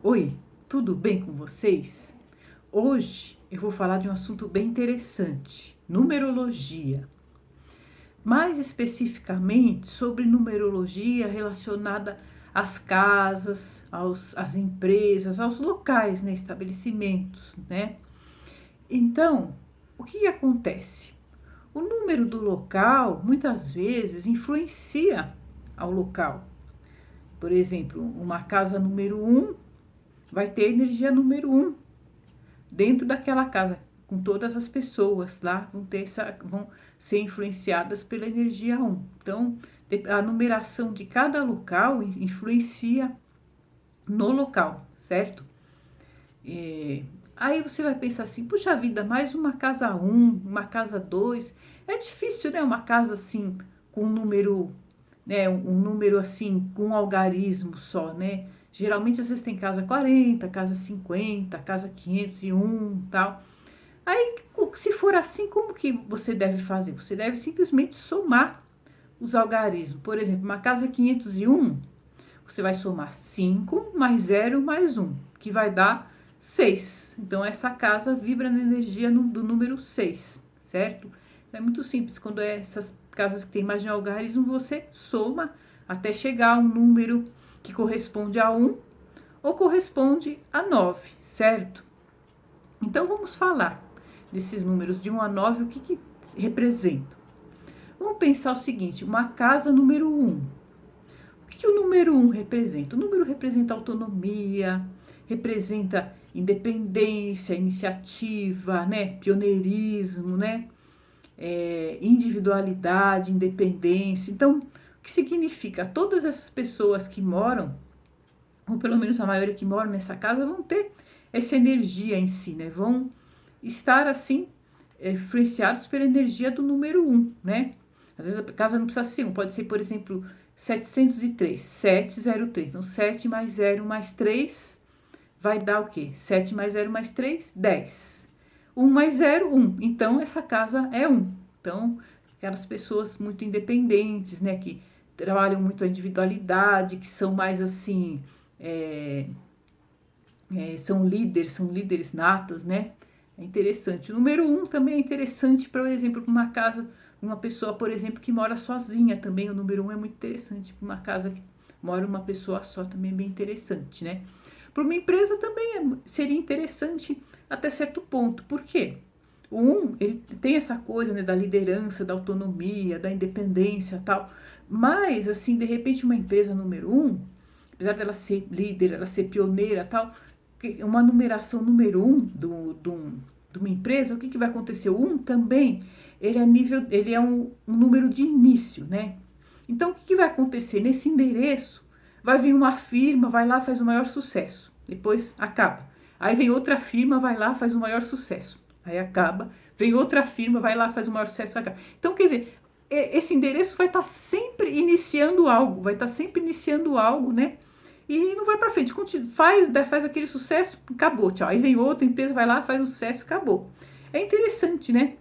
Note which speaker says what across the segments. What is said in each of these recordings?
Speaker 1: Oi, tudo bem com vocês? Hoje eu vou falar de um assunto bem interessante, numerologia. Mais especificamente sobre numerologia relacionada às casas, às empresas, aos locais, né, estabelecimentos, né? Então, o que acontece? O número do local muitas vezes influencia ao local. Por exemplo, uma casa número um vai ter energia número um dentro daquela casa, com todas as pessoas lá vão ser influenciadas pela energia um. Então, a numeração de cada local influencia no local, certo? Aí você vai pensar assim, puxa vida, mais uma casa um, uma casa 2. É difícil, né? Uma casa assim, com um número, né? Um número assim, com um algarismo só, né? Geralmente às vezes tem casa 40, casa 50, casa 501, tal. Aí, se for assim, como que você deve fazer? Você deve simplesmente somar os algarismos. Por exemplo, uma casa 501, você vai somar 5 mais 0 mais 1, que vai dar 6. Então, essa casa vibra na energia do número 6, certo? É muito simples. Quando é essas casas que tem mais de um algarismo, você soma até chegar a um número que corresponde a 1 ou corresponde a 9, certo? Então, vamos falar desses números de 1 a 9, o que representam. Vamos pensar o seguinte, uma casa número 1. O que o número 1 representa? O número representa autonomia, representa independência, iniciativa, né? Pioneirismo, né? Individualidade, independência. Então, o que significa? Todas essas pessoas que moram, ou pelo menos a maioria que moram nessa casa, vão ter essa energia em si, né? Vão estar assim influenciados pela energia do número 1, né? Às vezes a casa não precisa ser 1, pode ser, por exemplo, 703, 703. Então, 7 mais 0 mais 3 vai dar o quê? 7 mais 0 mais 3, 10. 1 mais 0, 1. Então, essa casa é 1. Então, aquelas pessoas muito independentes, né? Que trabalham muito a individualidade, que são mais assim... são líderes natos, né? É interessante. O número 1 também é interessante, por exemplo, para uma casa, uma pessoa, por exemplo, que mora sozinha também. O número 1 é muito interessante para uma casa que mora uma pessoa só, também é bem interessante, né? Para uma empresa também seria interessante até certo ponto. Por quê? O 1, ele tem essa coisa, né, da liderança, da autonomia, da independência, tal. Mas, assim, de repente, uma empresa número 1, apesar dela ser líder, ela ser pioneira, tal, uma numeração número 1 de uma empresa, o que vai acontecer? O 1 também, ele é um número de início, né? Então, o que vai acontecer? Nesse endereço, vai vir uma firma, vai lá, faz o maior sucesso. Depois, acaba. Aí vem outra firma, vai lá, faz o maior sucesso. Aí acaba. Vem outra firma, vai lá, faz o maior sucesso, acaba. Então, quer dizer, esse endereço vai estar sempre iniciando algo, né? E não vai para frente, faz aquele sucesso, acabou, tchau. Aí vem outra empresa, vai lá, faz um sucesso, acabou. É interessante, né?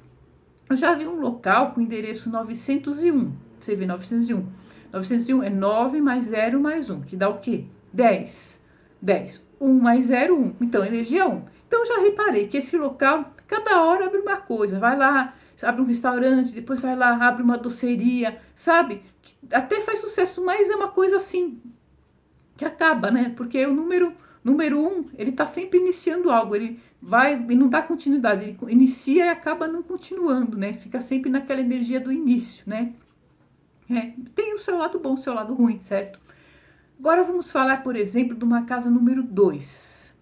Speaker 1: Eu já vi um local com endereço 901. Você vê 901. 901 é 9 mais 0 mais 1, que dá o quê? 10. 10. 1 mais 0, 1. Então, energia 1. Então, eu já reparei que esse local, cada hora abre uma coisa. Vai lá, abre um restaurante, depois vai lá, abre uma doceria, sabe? Até faz sucesso, mas é uma coisa assim, que acaba, né? Porque o número 1, ele tá sempre iniciando algo, ele vai e não dá continuidade, ele inicia e acaba não continuando, né? Fica sempre naquela energia do início, né? Tem o seu lado bom, o seu lado ruim, certo? Agora vamos falar, por exemplo, de uma casa número 2.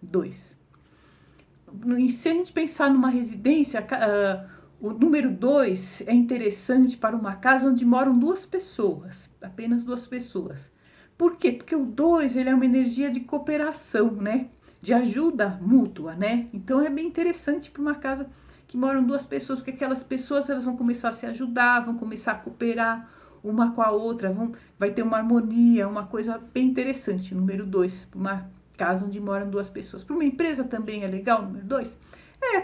Speaker 1: E se a gente pensar numa residência, o número 2 é interessante para uma casa onde moram duas pessoas, apenas duas pessoas. Por quê? Porque o 2, ele é uma energia de cooperação, né? De ajuda mútua, né? Então, é bem interessante para uma casa que moram duas pessoas, porque aquelas pessoas, elas vão começar a se ajudar, vão começar a cooperar uma com a outra, vai ter uma harmonia, uma coisa bem interessante. Número 2, para uma casa onde moram duas pessoas. Para uma empresa também é legal, número 2?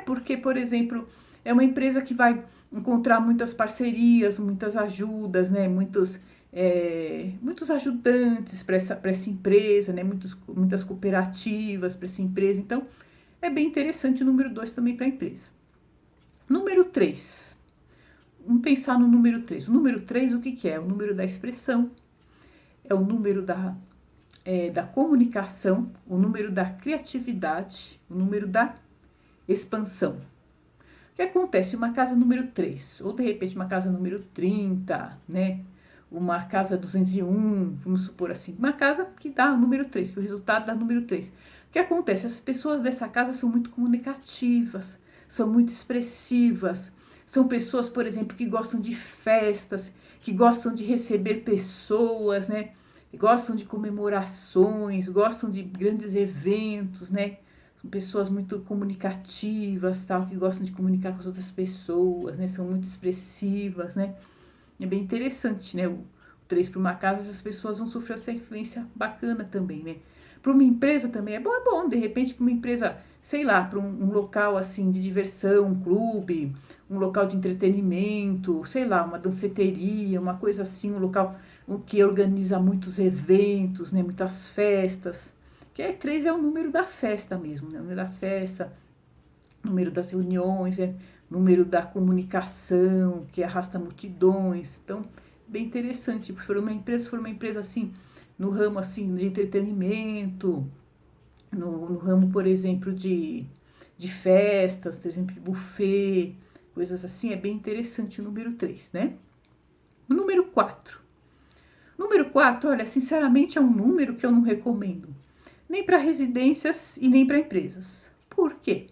Speaker 1: Porque, por exemplo, é uma empresa que vai encontrar muitas parcerias, muitas ajudas, né? muitos ajudantes para essa empresa, né? Muitas cooperativas para essa empresa. Então, é bem interessante o número 2 também para a empresa. Número 3. Vamos pensar no número 3. O número 3, o que é? O número da expressão, é o número da comunicação, o número da criatividade, o número da expansão. O que acontece? Uma casa número 3, ou de repente uma casa número 30, né? Uma casa 201, vamos supor assim, uma casa que dá o número 3, que o resultado dá o número 3. O que acontece? As pessoas dessa casa são muito comunicativas, são muito expressivas, são pessoas, por exemplo, que gostam de festas, que gostam de receber pessoas, né? Gostam de comemorações, gostam de grandes eventos, né? São pessoas muito comunicativas, tal, que gostam de comunicar com as outras pessoas, né? São muito expressivas, né? É bem interessante, né? O 3 para uma casa, essas pessoas vão sofrer essa influência bacana também, né? Para uma empresa também é bom, de repente para uma empresa, sei lá, para um local assim de diversão, um clube, um local de entretenimento, sei lá, uma danceteria, uma coisa assim, um local que organiza muitos eventos, né? Muitas festas. Que 3 é o número da festa mesmo, né? O número da festa, número das reuniões, número da comunicação, que arrasta multidões. Então, bem interessante. Se for uma empresa assim, no ramo assim de entretenimento, no ramo, por exemplo, de festas, por exemplo, de buffet, coisas assim, é bem interessante o número 3, né? O número 4. O número 4, olha, sinceramente é um número que eu não recomendo, nem para residências e nem para empresas. Por quê?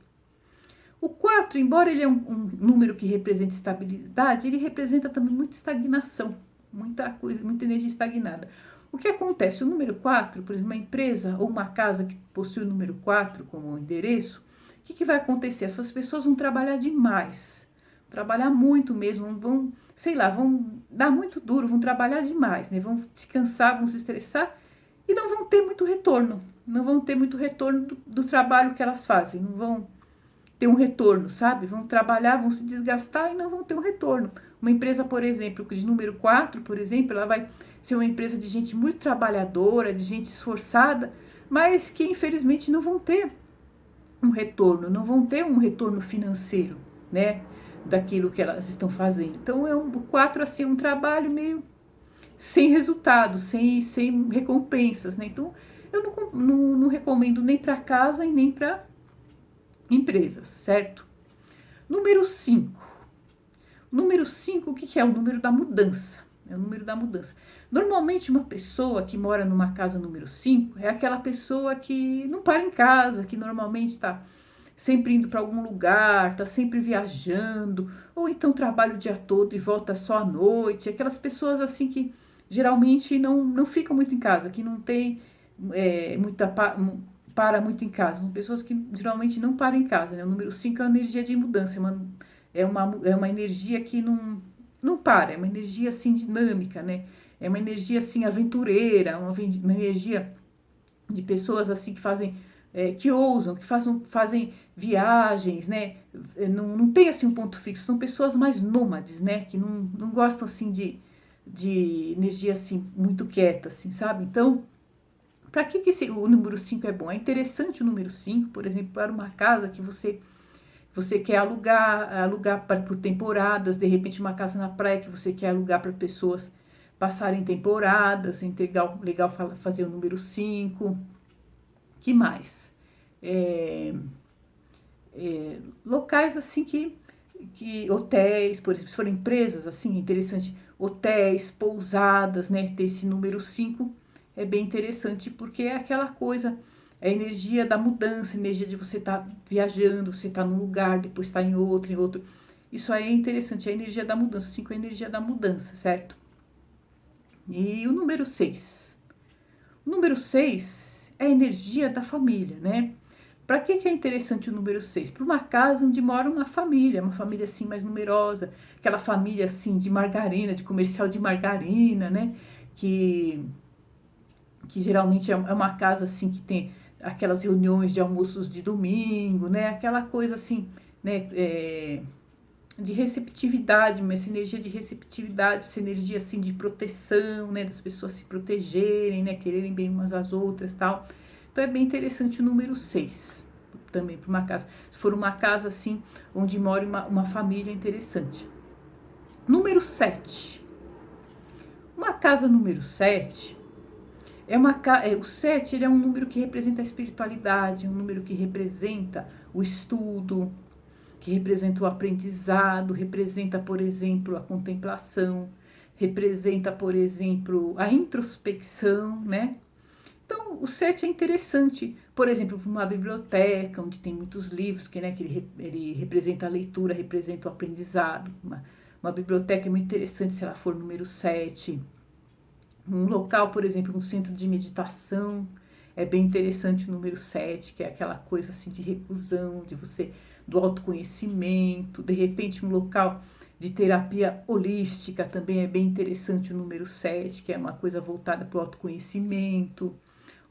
Speaker 1: O 4, embora ele é um número que representa estabilidade, ele representa também muita estagnação, muita coisa, muita energia estagnada. O que acontece? O número 4, por exemplo, uma empresa ou uma casa que possui o número 4 como endereço, o que vai acontecer? Essas pessoas vão trabalhar demais, trabalhar muito mesmo, vão, sei lá, vão dar muito duro, vão trabalhar demais, né? Vão se cansar, vão se estressar e não vão ter muito retorno, não vão ter muito retorno do trabalho que elas fazem, não vão ter um retorno, sabe? Vão trabalhar, vão se desgastar e não vão ter um retorno. Uma empresa, por exemplo, de número 4, por exemplo, ela vai ser uma empresa de gente muito trabalhadora, de gente esforçada, mas que infelizmente não vão ter um retorno, não vão ter um retorno financeiro, né? Daquilo que elas estão fazendo. Então, o 4, assim, um trabalho meio sem resultado, sem recompensas, né? Então, eu não recomendo nem para casa e nem para empresas, certo? Número 5. Número 5, o que é? O número da mudança. É o número da mudança. Normalmente, uma pessoa que mora numa casa número 5 é aquela pessoa que não para em casa, que normalmente está sempre indo para algum lugar, está sempre viajando, ou então trabalha o dia todo e volta só à noite. Aquelas pessoas assim que geralmente não ficam muito em casa, que não tem para muito em casa. São pessoas que geralmente não param em casa, né? O número 5 é uma energia de mudança, é uma energia que não para, é uma energia assim dinâmica, né? É uma energia assim aventureira, uma energia de pessoas assim que fazem, que ousam, que fazem viagens, né? Não tem assim um ponto fixo, são pessoas mais nômades, né? Que não gostam assim de energia assim muito quieta, assim, sabe? Então, para que o número 5 é bom? É interessante o número 5, por exemplo, para uma casa que você quer alugar por temporadas, de repente uma casa na praia que você quer alugar para pessoas passarem temporadas, legal fazer o número 5. Que mais? Locais assim que hotéis, por exemplo, se forem empresas, assim, é interessante, hotéis, pousadas, né, ter esse número 5 é bem interessante, porque é aquela coisa, é a energia da mudança, a energia de você estar viajando, você estar num lugar, depois estar em outro. Isso aí é interessante, é a energia da mudança, o 5 é a energia da mudança, certo? E o número 6? O número 6 é a energia da família, né? Para que é interessante o número 6? Para uma casa onde mora uma família assim mais numerosa, aquela família assim de margarina, de comercial de margarina, né? Que geralmente é uma casa assim que tem aquelas reuniões de almoços de domingo, né? Aquela coisa assim, né? de receptividade, essa energia de receptividade, essa energia assim de proteção, né, das pessoas se protegerem, né, quererem bem umas às outras, tal. Então é bem interessante o número 6, também para uma casa. Se for uma casa assim, onde mora uma família interessante. Número 7. Uma casa número 7 o 7 ele é um número que representa a espiritualidade, um número que representa o estudo, que representa o aprendizado, representa, por exemplo, a contemplação, representa, por exemplo, a introspecção, né? Então, o 7 é interessante, por exemplo, para uma biblioteca, onde tem muitos livros, que ele representa a leitura, representa o aprendizado. Uma biblioteca é muito interessante se ela for número 7. Um local, por exemplo, um centro de meditação, é bem interessante o número 7, que é aquela coisa assim de reclusão, do autoconhecimento. De repente, um local de terapia holística também é bem interessante o número 7, que é uma coisa voltada para o autoconhecimento.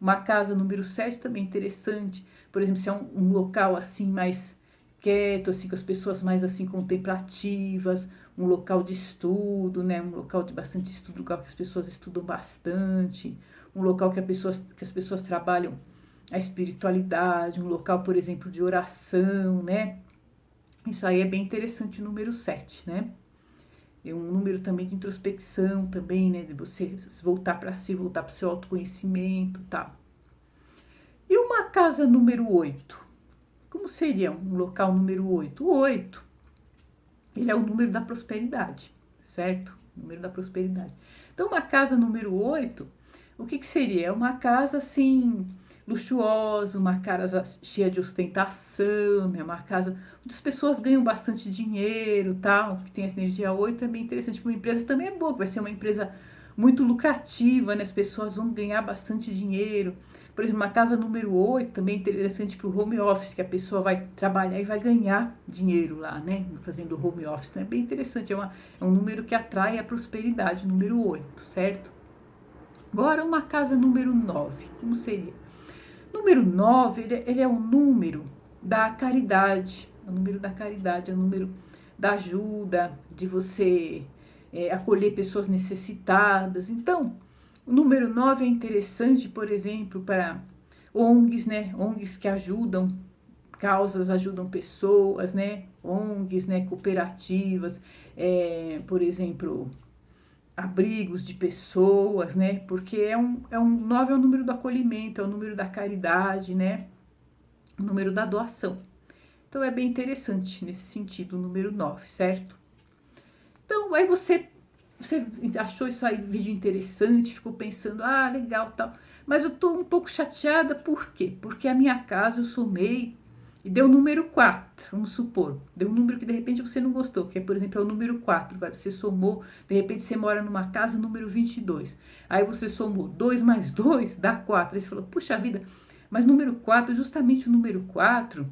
Speaker 1: Uma casa número 7 também é interessante, por exemplo, se é um local assim mais quieto, assim, com as pessoas mais assim contemplativas, um local de estudo, né? Um local de bastante estudo, um local que as pessoas estudam bastante, um local que as pessoas trabalham a espiritualidade, um local, por exemplo, de oração, né? Isso aí é bem interessante o número 7, né? É um número também de introspecção também, né? De você voltar para si, voltar para o seu autoconhecimento, tá? E uma casa número 8? Como seria um local número 8? O 8, ele é o número da prosperidade, certo? O número da prosperidade. Então, uma casa número 8, o que seria? É uma casa, assim, luxuosa, uma casa cheia de ostentação, né? Uma casa onde as pessoas ganham bastante dinheiro, tal, que tem essa energia 8, é bem interessante. Para uma empresa também é boa, vai ser uma empresa muito lucrativa, né? As pessoas vão ganhar bastante dinheiro. Por exemplo, uma casa número 8 também é interessante para o home office, que a pessoa vai trabalhar e vai ganhar dinheiro lá, né? Fazendo home office. Então é bem interessante, é um número que atrai a prosperidade, número 8, certo? Agora, uma casa número 9, como seria? Número 9, ele é o número da caridade, é o número da caridade, é o número da ajuda, de você acolher pessoas necessitadas. Então, o número 9 é interessante, por exemplo, para ONGs, né? ONGs que ajudam causas, ajudam pessoas, né? ONGs, né? Cooperativas, por exemplo, abrigos de pessoas, né? Porque 9 é o número do acolhimento, é o número da caridade, né? O número da doação. Então é bem interessante nesse sentido o número 9, certo? Então aí você achou isso aí vídeo interessante, ficou pensando, legal, tal. Mas eu tô um pouco chateada, por quê? Porque a minha casa eu somei e deu o número 4, vamos supor. Deu um número que de repente você não gostou, que por exemplo é o número 4. Você somou, de repente você mora numa casa número 22. Aí você somou 2 mais 2 dá 4. Aí você falou, puxa vida, mas número 4, justamente o número 4,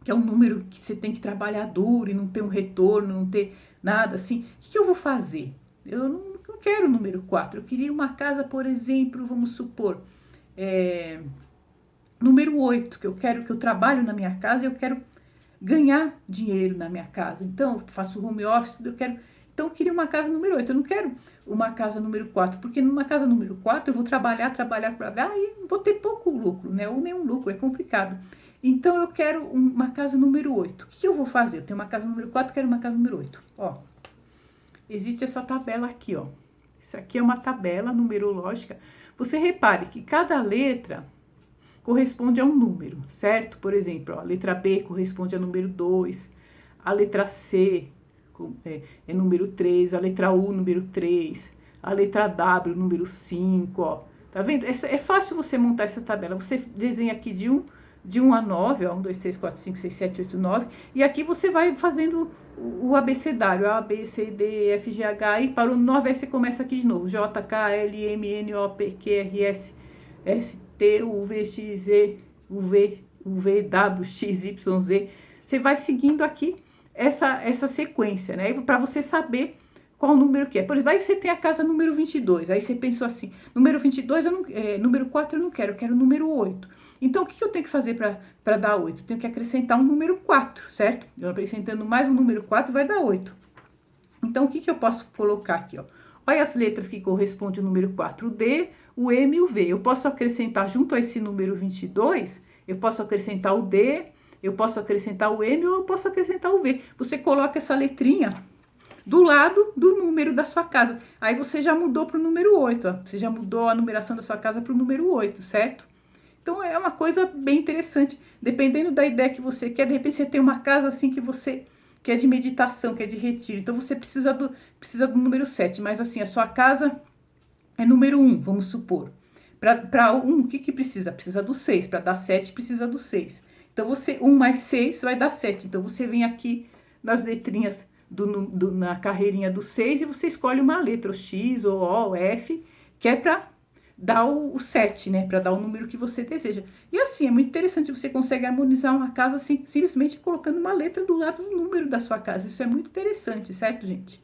Speaker 1: que é um número que você tem que trabalhar duro e não ter um retorno, não ter nada assim. O que eu vou fazer? Eu não quero o número 4. Eu queria uma casa, por exemplo, vamos supor, número 8, que eu trabalho na minha casa e eu quero ganhar dinheiro na minha casa. Então, eu faço home office, então eu queria uma casa número 8. Eu não quero uma casa número 4, porque numa casa número 4 eu vou trabalhar e vou ter pouco lucro, né? Ou nenhum lucro, é complicado. Então eu quero uma casa número 8. O que eu vou fazer? Eu tenho uma casa número 4, quero uma casa número 8. Ó, existe essa tabela aqui, ó. Isso aqui é uma tabela numerológica. Você repare que cada letra corresponde a um número, certo? Por exemplo, ó, a letra B corresponde a número 2, a letra C é número 3, a letra U, número 3, a letra W, número 5, ó. Tá vendo? É fácil você montar essa tabela. Você desenha aqui de 1 a 9, ó, 1, 2, 3, 4, 5, 6, 7, 8, 9, e aqui você vai fazendo o abecedário, A, B, C, D, E, F, G, H, I, para o 9, aí você começa aqui de novo, J, K, L, M, N, O, P, Q, R, S, S, T, U, V, X, Z, U, V, W, X, Y, Z. Você vai seguindo aqui essa sequência, né? Para você saber qual número que é. Por exemplo, aí você tem a casa número 22, aí você pensou assim, número 22, número 4 eu quero o número 8. Então, o que eu tenho que fazer para dar 8? Eu tenho que acrescentar um número 4, certo? Eu acrescentando mais um número 4 vai dar 8. Então, o que eu posso colocar aqui, ó? Olha as letras que correspondem ao número 4, o D, o M e o V. Eu posso acrescentar junto a esse número 22, eu posso acrescentar o D, eu posso acrescentar o M ou eu posso acrescentar o V. Você coloca essa letrinha do lado do número da sua casa. Aí você já mudou para o número 8, ó. Você já mudou a numeração da sua casa para o número 8, certo? Então é uma coisa bem interessante. Dependendo da ideia que você quer, de repente você tem uma casa assim que você quer de meditação, quer de retiro. Então você precisa do número 7, mas assim, a sua casa é número 1, vamos supor. Para 1, o que precisa? Precisa do 6. Para dar 7, precisa do 6. Então, 1 mais 6 vai dar 7. Então, você vem aqui nas letrinhas na carreirinha do 6 e você escolhe uma letra, o X, ou O, o F, que é para dar o 7, né? Para dar o número que você deseja. E assim, é muito interessante, você consegue harmonizar uma casa assim, simplesmente colocando uma letra do lado do número da sua casa. Isso é muito interessante, certo, gente?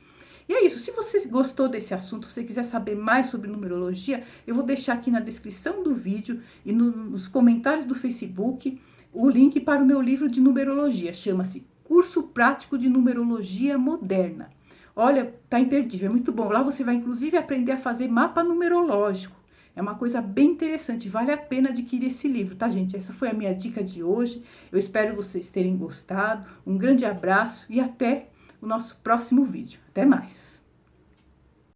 Speaker 1: E é isso, se você gostou desse assunto, se você quiser saber mais sobre numerologia, eu vou deixar aqui na descrição do vídeo e nos comentários do Facebook o link para o meu livro de numerologia. Chama-se Curso Prático de Numerologia Moderna. Olha, tá imperdível, é muito bom. Lá você vai inclusive aprender a fazer mapa numerológico. É uma coisa bem interessante, vale a pena adquirir esse livro, tá, gente? Essa foi a minha dica de hoje. Eu espero vocês terem gostado. Um grande abraço e até o nosso próximo vídeo. Até mais!